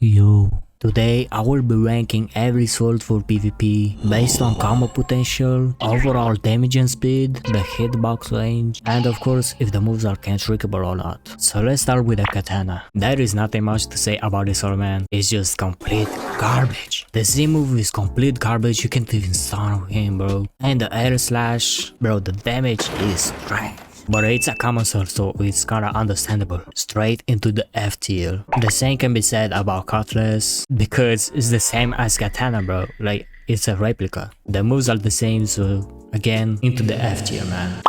Yo. Today I will be ranking every sword for PvP based on combo potential, overall damage and speed, the hitbox range, and of course if the moves are cantrickable or not. So let's start with the Katana. There is nothing much to say about this sword, man. It's just complete garbage. The Z move is complete garbage, you can't even stun him, bro. And the air slash, bro, the damage is trash. But it's a common sword, so it's kinda understandable. Straight into the F tier. The same can be said about Cutlass, because it's the same as Katana, bro. Like, it's a replica. The moves are the same, so again, into the F tier, man.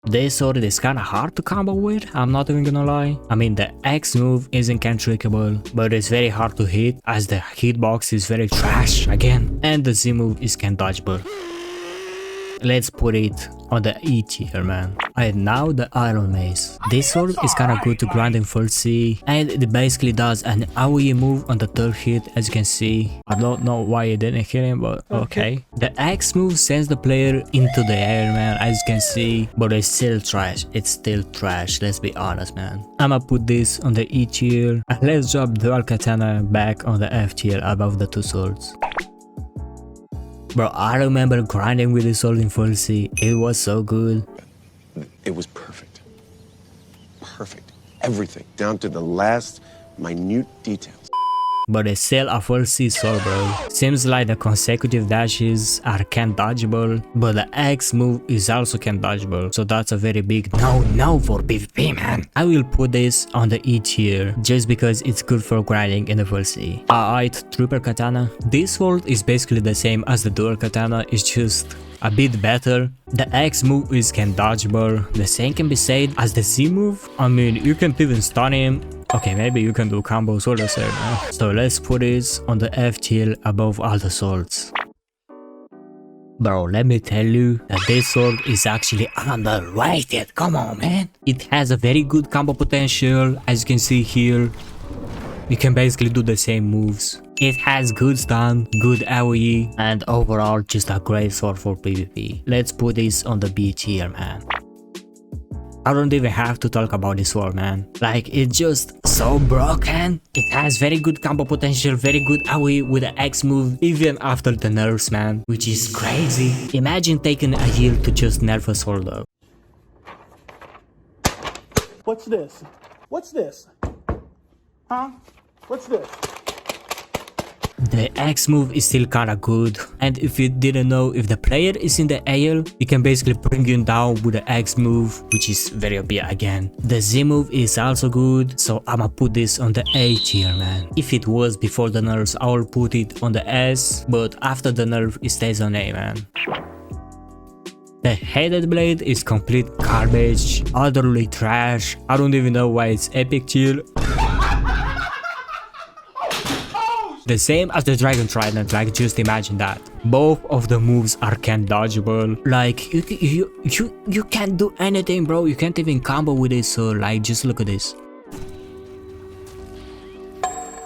This sword is kinda hard to combo with, I'm not even gonna lie. I mean, the X move isn't cantrickable, but it's very hard to hit, as the hitbox is very trash again. And the Z move is can dodgeable. Let's put it on the E tier, man. And now the Iron Mace. This sword is kinda good to grind in full C, and it basically does an AoE move on the third hit, as you can see. I don't know why it didn't hit him, but okay. The X move sends the player into the air, man, as you can see, but it's still trash. It's still trash, let's be honest, man. I'ma put this on the E tier, and let's drop Dual Katana back on the F tier above the two swords. Bro, I remember grinding with this sword in full C. It was so good. It was perfect. Perfect. Everything, down to the last minute details. But it's still a full C sword, bro. Seems like the consecutive dashes are can dodgeable, but the X move is also can dodgeable, so that's a very big no for PvP, man. I will put this on the E tier, just because it's good for grinding in the full C. Alright, Trooper Katana. This sword is basically the same as the Dual Katana, it's just a bit better. The X move is can dodgeable, the same can be said as the Z move. I mean, you can't even stun him. Okay, maybe you can do combos or the same. So let's put it on the F tier above all the swords. Bro, let me tell you that this sword is actually underrated. Come on, man. It has a very good combo potential, as you can see here. You can basically do the same moves. It has good stun, good AoE, and overall just a great sword for PvP. Let's put this on the B tier, man. I don't even have to talk about this sword, man. Like, it's just so broken. It has very good combo potential, very good AoE with the X move, even after the nerfs, man, which is crazy. Imagine taking a year to just nerf a sword, though. What's this? What's this? Huh? What's this? The X move is still kinda good, and if you didn't know, if the player is in the AL, you can basically bring him down with the X move, which is very OP again. The Z move is also good, so I'ma put this on the A tier, man. If it was before the nerfs, I will put it on the S, but after the nerf, it stays on A, man. The Headed Blade is complete garbage, utterly trash. I don't even know why it's epic tier. The same as the Dragon Trident, like just imagine that. Both of the moves are can dodgeable. Like you can't do anything, bro. You can't even combo with this, so like just look at this.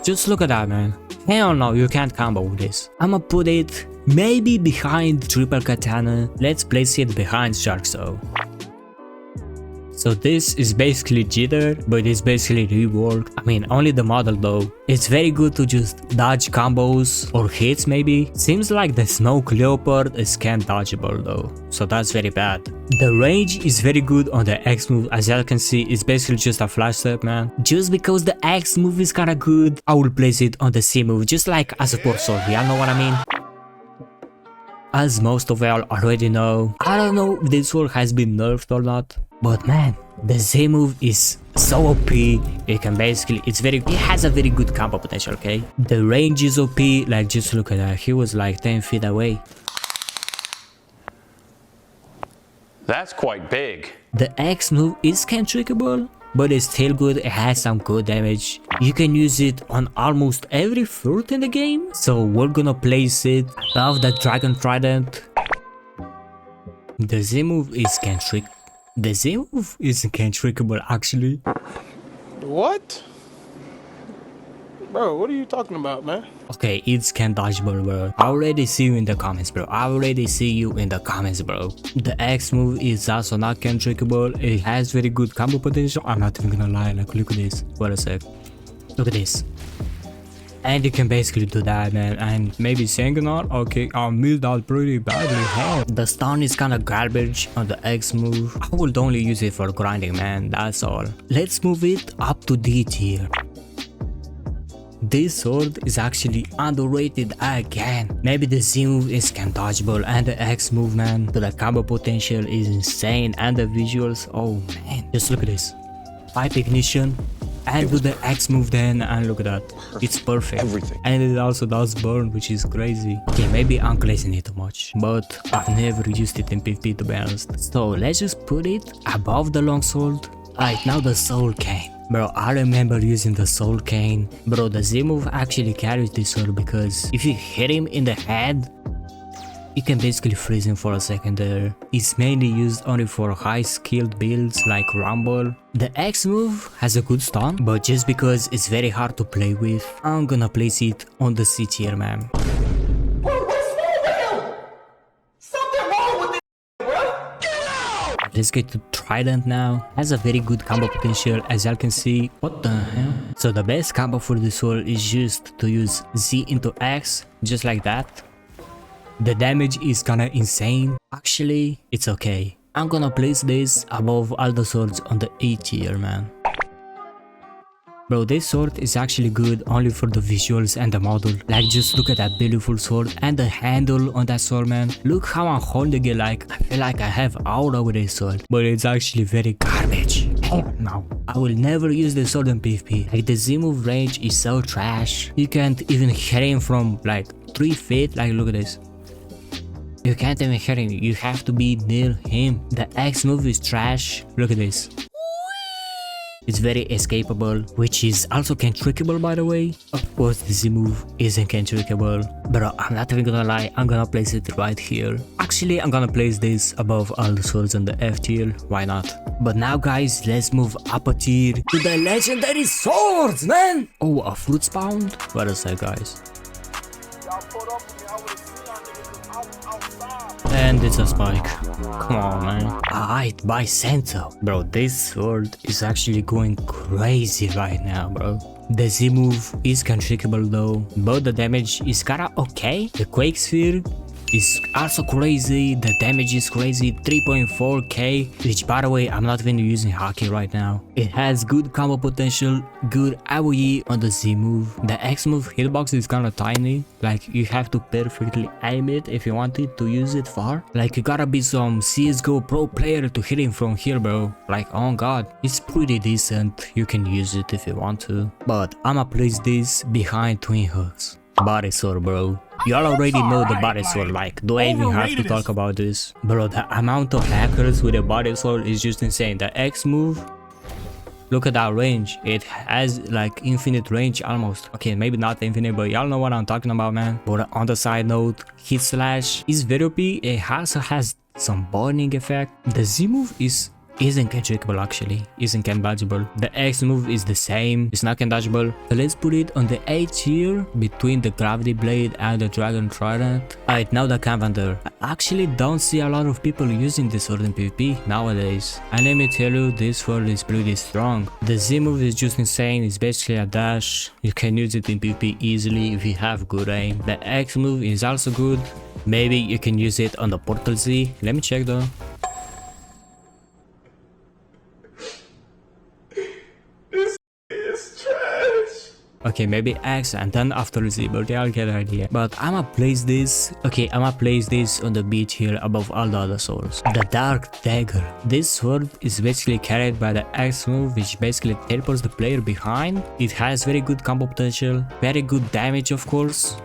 Just look at that, man. Hell no, you can't combo with this. I'ma put it maybe behind Triple Katana. Let's place it behind Shark though. So this is basically jitter, but it's basically reworked. I mean, only the model though. It's very good to just dodge combos or hits maybe. Seems like the Smoke Leopard is can dodgeable though, so that's very bad. The range is very good on the X move, as you can see, it's basically just a flash step, man. Just because the X move is kinda good, I will place it on the C move, just like a support sword, y'all know what I mean? As most of y'all already know, I don't know if this sword has been nerfed or not, but man, the Z move is so OP. It can basically, it has a very good combo potential, okay? The range is OP, like just look at that, he was like 10 feet away. That's quite big. The X move is cantrickable, but it's still good, it has some good damage. You can use it on almost every fruit in the game, so we're gonna place it above the Dragon Trident. The Z move is cantrick. The Z move is cantrickable actually. What? Bro, what are you talking about, man? Okay, it's can dodgeable, bro. I already see you in the comments, bro. I already see you in the comments, bro. The X move is also not cantrickable. It has very good combo potential. I'm not even gonna lie, like look at this. Wait a sec. Look at this. And you can basically do that, man. And maybe Sanguinar, okay, I milled out pretty badly. Hell, the stun is kinda garbage on the X move. I would only use it for grinding, man, that's all. Let's move it up to D tier. This sword is actually underrated again. Maybe the Z move is dodgeable and the X move, man, but the combo potential is insane and the visuals, oh man, just look at this. Pipe ignition and do the X move then, and look at that, it's perfect. Everything. And it also does burn, which is crazy. Okay, maybe I'm glazing it too much, but I've never used it in PvP to be honest. So let's just put it above the longsword. Right now the soul cane. Bro, I remember using the soul cane. Bro, the Z move actually carries this sword because if you hit him in the head, you can basically freeze him for a second there. It's mainly used only for high skilled builds like Rumble. The X move has a good stun, but just because it's very hard to play with, I'm gonna place it on the C tier, man. Let's get to Trident now. Has a very good combo potential, as y'all can see. What the hell? So the best combo for this sword is just to use Z into X, just like that. The damage is kinda insane. Actually, it's okay. I'm gonna place this above all the swords on the A tier, man. Bro, this sword is actually good only for the visuals and the model. Like, just look at that beautiful sword and the handle on that sword, man. Look how I'm holding it, like, I feel like I have aura with this sword. But it's actually very garbage. Hell no. I will never use this sword in PvP. Like, the Z move range is so trash. You can't even hit him from, like, 3 feet. Like, look at this. You can't even hit him. You have to be near him. The X move is trash. Look at this. It's very escapable, which is also cantrickable, by the way. Of course, the Z move isn't cantrickable, but I'm not even gonna lie, I'm gonna place it right here. Actually, I'm gonna place this above all the swords on the F tier, why not? But now guys, let's move up a tier to the legendary swords, man! Oh, a fruit spawned? What is that, guys? And it's a spike. Come on, man. Alright, Bisento. Bro, this sword is actually going crazy right now, bro. The Z move is cantrickable though, but the damage is kinda okay. The Quake Sphere is also crazy, the damage is crazy, 3.4k, which by the way, I'm not even using Haki right now. It has good combo potential, good AoE on the Z move. The X move hitbox is kinda tiny, like you have to perfectly aim it if you wanted to use it far. Like you gotta be some CSGO pro player to hit him from here, bro. Like, oh god, it's pretty decent, you can use it if you want to. But I'ma place this behind Twin Hooks. Body sword, bro. Y'all already know the body sword, like, do I even have to talk about this? Bro, the amount of hackers with a body sword is just insane. The X move, look at that range. It has like infinite range almost. Okay, maybe not infinite, but y'all know what I'm talking about, man. But on the side note, hit slash is very OP. It also has some burning effect. The Z move isn't cantrickable actually, isn't can dodgeable. The X move is the same, it's not can dodgeable. So let's put it on the A tier between the Gravity Blade and the Dragon Trident. Alright, now the Canvander. I actually don't see a lot of people using this sword in PvP nowadays. And let me tell you, this sword is pretty strong. The Z move is just insane, it's basically a dash. You can use it in PvP easily if you have good aim. The X move is also good. Maybe you can use it on the Portal Z. Let me check though. Okay, maybe X and then after Z, but I'll get the idea. But I'ma place this, okay, I'ma place this on the B tier above all the other swords. The Dark Dagger. This sword is basically carried by the X move, which basically teleports the player behind. It has very good combo potential, very good damage of course.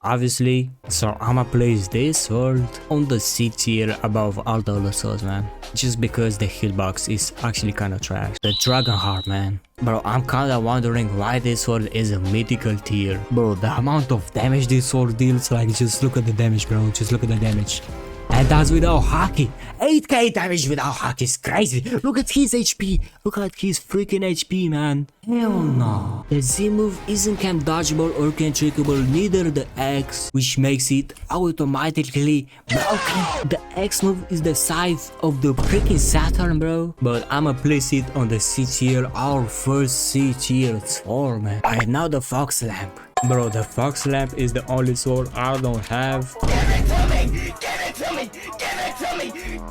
Obviously, so I'ma place this sword on the C tier above all the other swords, man. Just because the hitbox is actually kinda trash. The Dragonheart, man. Bro, I'm kinda wondering why this sword is a mythical tier. Bro, the amount of damage this sword deals, like, just look at the damage, bro. Just look at the damage. And that's without Haki. 8k damage without Haki is crazy. Look at his HP. Look at his freaking HP, man. Hell no. The Z move isn't can dodgeable or can trickable, neither the X, which makes it automatically broken. The X move is the size of the freaking Saturn, bro. But I'ma place it on the C tier, our first C tier sword, man. Alright, now the Fox Lamp. Bro, the Fox Lamp is the only sword I don't have. Give it to me! Give it to me! Give it to me!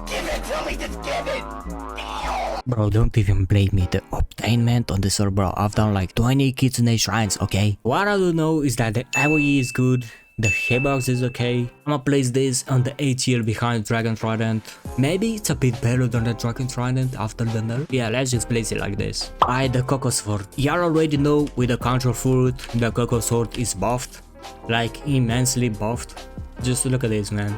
Give it to me! Just give it! Bro, don't even blame me. The obtainment on this sword, bro. I've done like 20 Kitsune shrines, okay? What I don't know is that the AoE is good. The hitbox is okay. I'ma place this on the A tier behind Dragon Trident. Maybe it's a bit better than the Dragon Trident after the nerf. Yeah, let's just place it like this. Alright, the Koko Sword. You already know with the control fruit, the Koko Sword is buffed. Like immensely buffed. Just look at this, man.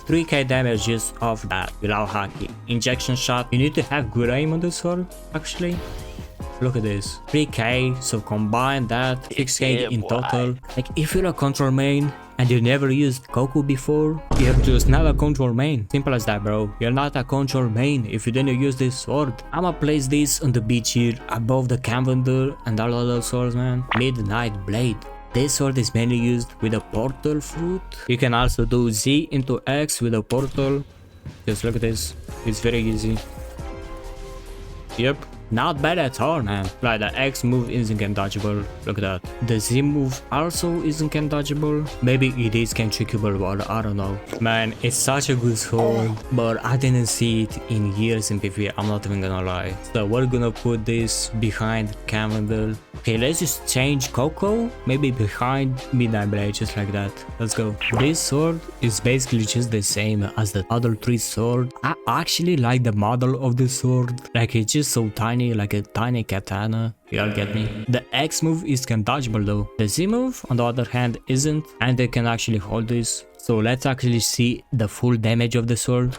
3k damage just off that without Haki. Injection shot. You need to have good aim on this sword, actually. Look at this, 3k, so combine that, 6k in total. Like if you're a control main and you never used Koko before, you're just not a control main. Simple as that, bro. You're not a control main if you didn't use this sword. I'ma place this on the B tier above the Canvander and all other swords, man. Midnight Blade. This sword is mainly used with a portal fruit. You can also do Z into X with a portal. Just look at this, it's very easy. Yep. Not bad at all, man. Like the X move isn't can dodgeable. Look at that. The Z move also isn't can dodgeable. Maybe it is can trickable, but I don't know. Man, it's such a good sword, but I didn't see it in years in PvP. I'm not even gonna lie. So we're gonna put this behind Canvander. Okay, let's just change Koko. Maybe behind Midnight Blade, just like that. Let's go. This sword is basically just the same as the other 3 swords. I actually like the model of the sword. Like it's just so tiny, like a tiny katana. Y'all get me? The X move is can dodgeable though. The Z move on the other hand isn't, and they can actually hold this. So let's actually see the full damage of the sword.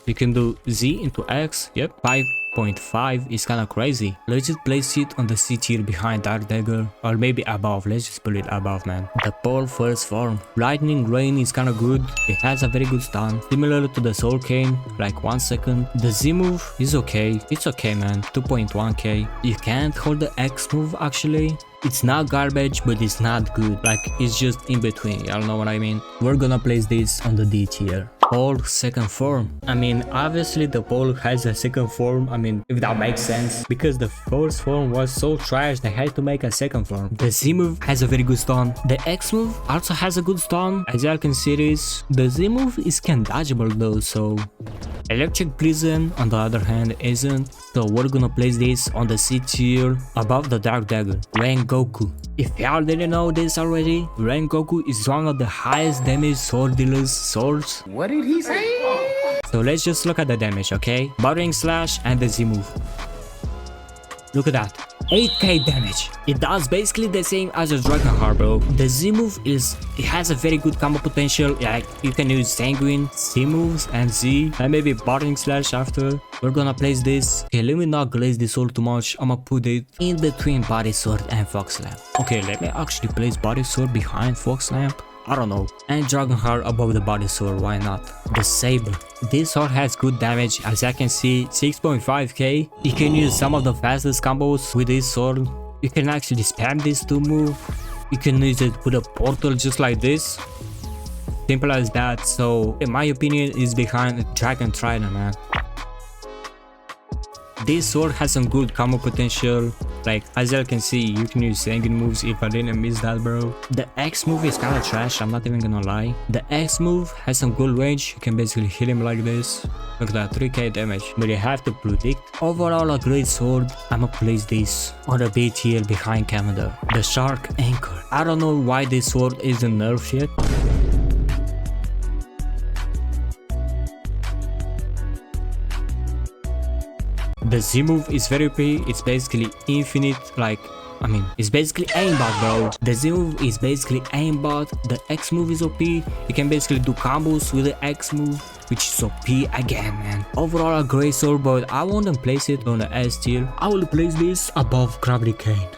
You can do Z into X. Yep, 5.5 is kinda crazy. Let's just place it on the C tier behind Dark Dagger, or maybe above. Let's just put it above, man. The Pole first form. Lightning Rain is kinda good. It has a very good stun, similar to the Soul Cane, like 1 second. The Z move is okay. It's okay, man. 2.1k. You can't hold the X move actually. It's not garbage, but it's not good. Like it's just in between. Y'all know what I mean? We're gonna place this on the D tier. Pole second form. I mean, obviously the pole has a second form. I mean, if that makes sense, because the first form was so trash, they had to make a second form. The Z move has a very good stun. The X move also has a good stun, as y'all can see this. The Z move is can dodgeable though, so Electric Prison on the other hand isn't. So we're gonna place this on the C tier above the Dark Dagger. Rengoku. If y'all didn't know this already, Rengoku is one of the highest damage sword dealers swords. What did he say? So let's just look at the damage, okay? Buttering Slash and the Z move. Look at that. 8k damage. It does basically the same as a Dragonheart, bro. The Z move it has a very good combo potential. Like you can use Sanguine, C moves and Z, and maybe Buttering Slash after. We're gonna place this. Okay, let me not glaze this sword too much. I'ma put it in between Body Sword and Fox Lamp. Okay, let me actually place Body Sword behind Fox Lamp. I don't know. And Dragonheart above the Body Sword, why not? The Saber. This sword has good damage, as I can see, 6.5k. You can use some of the fastest combos with this sword. You can actually spam this to move. You can use it with a portal just like this. Simple as that. So in my opinion, it's behind Dragon Trident, man. This sword has some good combo potential. Like as you can see, you can use Sanguine moves if I didn't miss that, bro. The X move is kinda trash, I'm not even gonna lie. The X move has some good range. You can basically hit him like this. Look at that, 3k damage. But you have to predict. Overall a great sword. I'ma place this on the B tier behind Canvander. The Shark Anchor. I don't know why this sword isn't nerfed yet. The Z move is very OP. It's basically infinite, like, I mean, it's basically aimbot, bro. The Z move is basically aimbot. The X move is OP. You can basically do combos with the X move, which is OP again, man. Overall a great sword, but I wouldn't place it on the S tier. I will place this above Gravity Cane.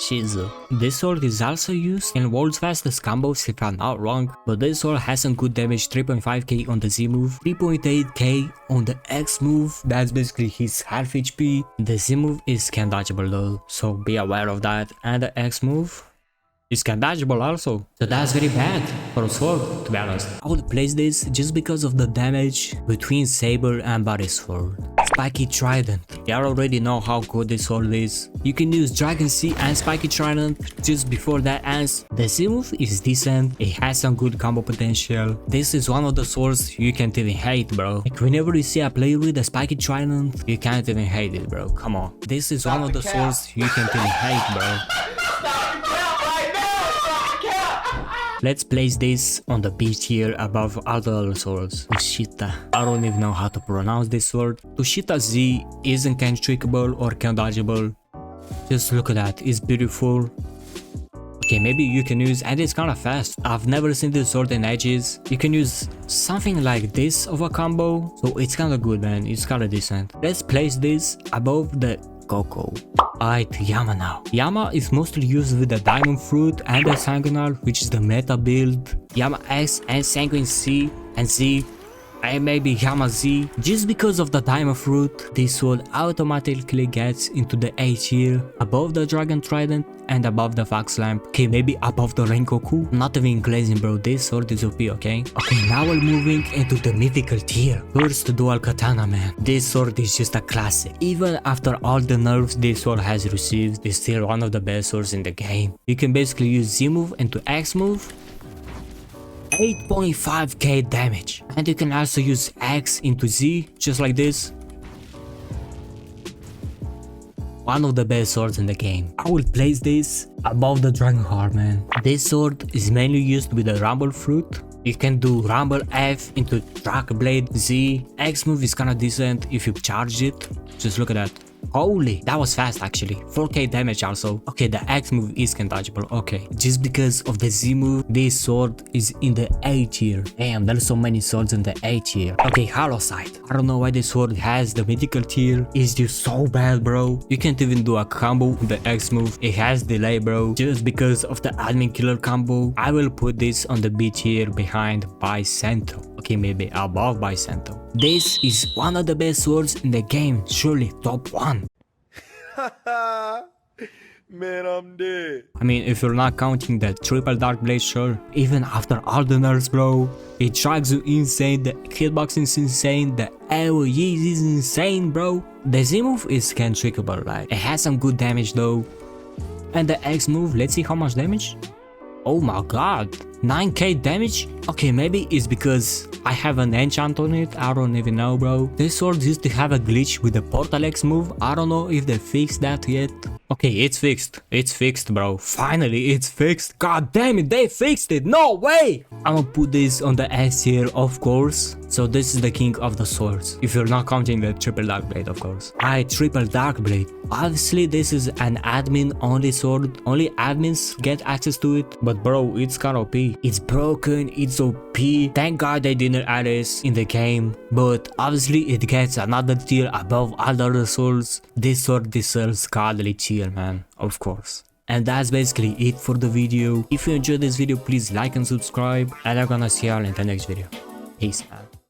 Shizu. This sword is also used in world's fastest combos if I'm not wrong, but this sword has some good damage, 3.5k on the Z move, 3.8k on the X move, that's basically his half HP. The Z move is can dodgeable though, so be aware of that, and the X move is can dodgeable also, so that's very bad for a sword, to be honest. I would place this just because of the damage between Saber and body sword. Spikey Trident. You already know how good this sword is. You can use Dragon C and Spikey Trident just before that ends. The Z move is decent, it has some good combo potential. This is one of the swords you can't even hate, bro. Like whenever you see a player with a Spikey Trident, you can't even hate it, bro. Come on. This is one of the swords you can't even hate, bro. Let's place this on the B tier above all the other swords. Tushita. I don't even know how to pronounce this sword. Tushita Z isn't can trickable or can dodgeable. Just look at that, it's beautiful. Okay, maybe you can use, and it's kinda fast. I've never seen this sword in ages. You can use something like this of a combo, so it's kinda good, man. It's kinda decent. Let's place this above the Koko. Alright, Yama now. Yama is mostly used with the Diamond Fruit and the Sanguinar, which is the meta build. Yama X and Sanguine C and Z, and maybe Yama Z. Just because of the Diamond Fruit, this sword automatically gets into the A tier, above the Dragon Trident and above the Fox Lamp. Okay, maybe above the Rengoku. Not even glazing, bro. This sword is OP, okay? Okay, now we're moving into the mythical tier. First, dual Katana, man. This sword is just a classic. Even after all the nerfs this sword has received, it's still one of the best swords in the game. You can basically use Z move into X move. 8.5k damage, and you can also use X into Z just like this. One of the best swords in the game. I will place this above the Dragonheart, man. This sword is mainly used with the Rumble Fruit. You can do Rumble F into Dragon Blade Z. X move is kinda decent if you charge it. Just look at that. Holy, that was fast actually. 4k damage also. Okay, the X move is can dodgeable. Okay, just because of the Z move, this sword is in the A tier. Damn, there's so many swords in the A tier. Okay, Hallow Scythe. I don't know why this sword has the mythical tier. It's just so bad, bro. You can't even do a combo with the X move. It has delay, bro. Just because of the admin killer combo, I will put this on the B tier behind Bisento. Okay, maybe above Bisento. This is one of the best swords in the game. Surely top 1. Man, I'm dead. I mean, if you're not counting the triple dark blade, sure. Even after all the nerfs, bro, it drags you insane. The hitbox is insane. The AoE is insane, bro. The Z move is can trickable, right? It has some good damage though. And the X move, let's see how much damage. Oh my god, 9k damage? Okay, maybe it's because I have an enchant on it, I don't even know, bro. This sword used to have a glitch with the Portal X move, I don't know if they fixed that yet. Okay, it's fixed, bro. Finally, it's fixed. God damn it, they fixed it, no way! I'ma put this on the S tier, of course. So this is the king of the swords, if you're not counting the triple dark blade, of course. Alright, triple dark blade. Obviously, this is an admin only sword, only admins get access to it. But bro, it's kinda OP. It's broken, it's OP. Thank god they didn't add this in the game. But obviously, it gets another tier above all the other swords. This sword deserves godly tier, man, of course. And that's basically it for the video. If you enjoyed this video, please like and subscribe, and I'm gonna see y'all in the next video. Peace, man.